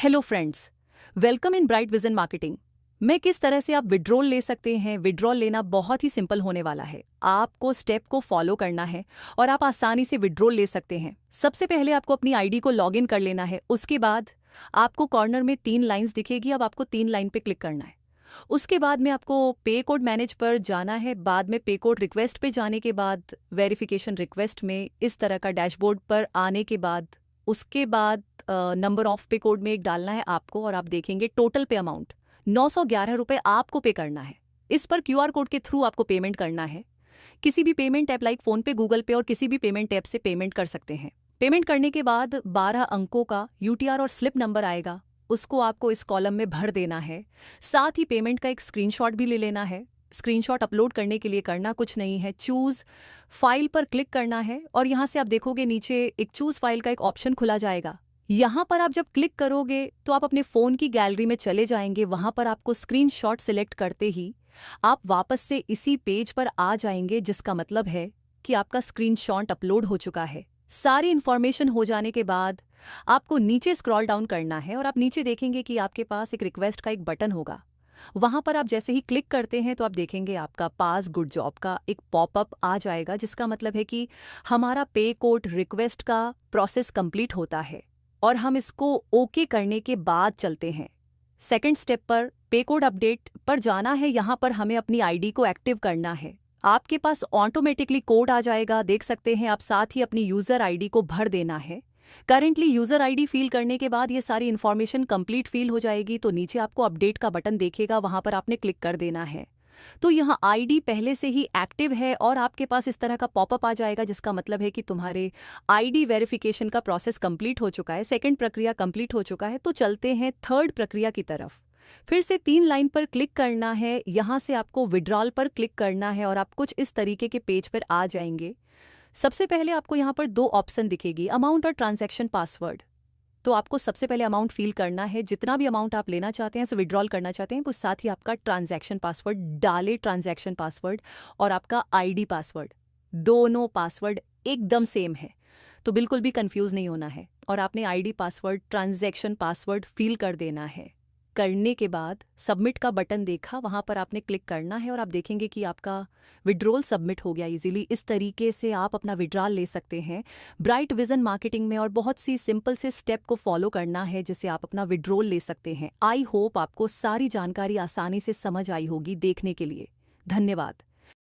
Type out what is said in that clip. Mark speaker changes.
Speaker 1: Hello friends, welcome in bright vision marketing. मैं किस तरह से आप विड्रॉल ले सकते हैं। विड्रॉल लेना बहुत ही सिंपल होने वाला है। आपको स्टेप को फॉलो करना है और आप आसानी से विड्रॉल ले सकते हैं। सबसे पहले आपको अपनी आईडी को लॉगिन कर लेना है। उसके बाद आपको कॉर्नर में 3 लाइंस दिखेगी। अब आपको 3 लाइन पे क्लिक करना है। उसके बाद में आपको पे कोड मैनेज पर जाना है। बाद में पे कोड रिक्वेस्ट पे जाने के बाद वेरिफिकेशन रिक्वेस्ट में इस तरह का डैशबोर्ड पर आने के बाद उसके बाद नंबर ऑफ पे कोड में एक डालना है आपको और आप देखेंगे टोटल पे अमाउंट 911 रुपये आपको पे करना है। इस पर क्यूआर कोड के थ्रू आपको पेमेंट करना है। किसी भी payment app like PhonePe, Google पे और किसी भी पेमेंट ऐप से पेमेंट कर सकते हैं। पेमेंट करने के बाद 12 अंकों का यूटीआर और स्लिप नंबर आएगा, उसको आपको इस कॉलम में भर देना है। साथ ही पेमेंट का एक स्क्रीनशॉट भी ले लेना है। स्क्रीनशॉट अपलोड करने के लिए करना कुछ नहीं है, चूज़ फाइल पर क्लिक करना है और यहाँ से आप देखोगे नीचे एक चूज़ फाइल का एक ऑप्शन खुला जाएगा। यहाँ पर आप जब क्लिक करोगे तो आप अपने फ़ोन की गैलरी में चले जाएंगे। वहाँ पर आपको स्क्रीनशॉट सिलेक्ट करते ही आप वापस से इसी पेज पर आ जाएंगे, जिसका मतलब है कि आपका स्क्रीनशॉट अपलोड हो चुका है। सारी इन्फॉर्मेशन हो जाने के बाद आपको नीचे स्क्रॉल डाउन करना है और आप नीचे देखेंगे कि आपके पास एक रिक्वेस्ट का एक बटन होगा। वहाँ पर आप जैसे ही क्लिक करते हैं तो आप देखेंगे आपका पास गुड जॉब का एक पॉपअप आ जाएगा, जिसका मतलब है कि हमारा पे कोड रिक्वेस्ट का प्रोसेस कंप्लीट होता है और हम इसको ओके करने के बाद चलते हैं सेकंड स्टेप पर। पे कोड अपडेट पर जाना है। यहाँ पर हमें अपनी आईडी को एक्टिव करना है। आपके पास ऑटोमेटिकली कोड आ जाएगा, देख सकते हैं आप। साथ ही अपनी यूज़र आईडी को भर देना है। करेंटली यूज़र आईडी फिल करने के बाद ये सारी इन्फॉर्मेशन कंप्लीट फिल हो जाएगी तो नीचे आपको अपडेट का बटन देखेगा, वहाँ पर आपने क्लिक कर देना है। तो यहाँ आईडी पहले से ही एक्टिव है और आपके पास इस तरह का पॉपअप आ जाएगा, जिसका मतलब है कि तुम्हारे आईडी वेरिफिकेशन का प्रोसेस कंप्लीट हो चुका है। सेकंड प्रक्रिया कंप्लीट हो चुका है। तो चलते हैं थर्ड प्रक्रिया की तरफ। फिर से 3 लाइन पर क्लिक करना है। यहाँ से आपको विड्रॉल पर क्लिक करना है और आप कुछ इस तरीके के पेज पर आ जाएंगे। सबसे पहले आपको यहाँ पर 2 ऑप्शन दिखेगी, अमाउंट और ट्रांजैक्शन पासवर्ड। तो आपको सबसे पहले अमाउंट फिल करना है। जितना भी अमाउंट आप लेना चाहते हैं, विड्रॉल करना चाहते हैं, कुछ साथ ही आपका ट्रांजैक्शन पासवर्ड डाले। ट्रांजैक्शन पासवर्ड और आपका आईडी पासवर्ड, दोनों पासवर्ड एकदम सेम है, तो बिल्कुल भी कंफ्यूज नहीं होना है। और आपने ID password, transaction password fill कर देना है। करने के बाद सबमिट का बटन देखा, वहाँ पर आपने क्लिक करना है और आप देखेंगे कि आपका विड्रॉल सबमिट हो गया इजीली। इस तरीके से आप अपना विड्रॉल ले सकते हैं ब्राइट विजन मार्केटिंग में और बहुत सी सिंपल से स्टेप को फॉलो करना है जिससे आप अपना विड्रॉल ले सकते हैं। आई होप आपको सारी जानकारी आसानी से समझ आई होगी। देखने के लिए धन्यवाद।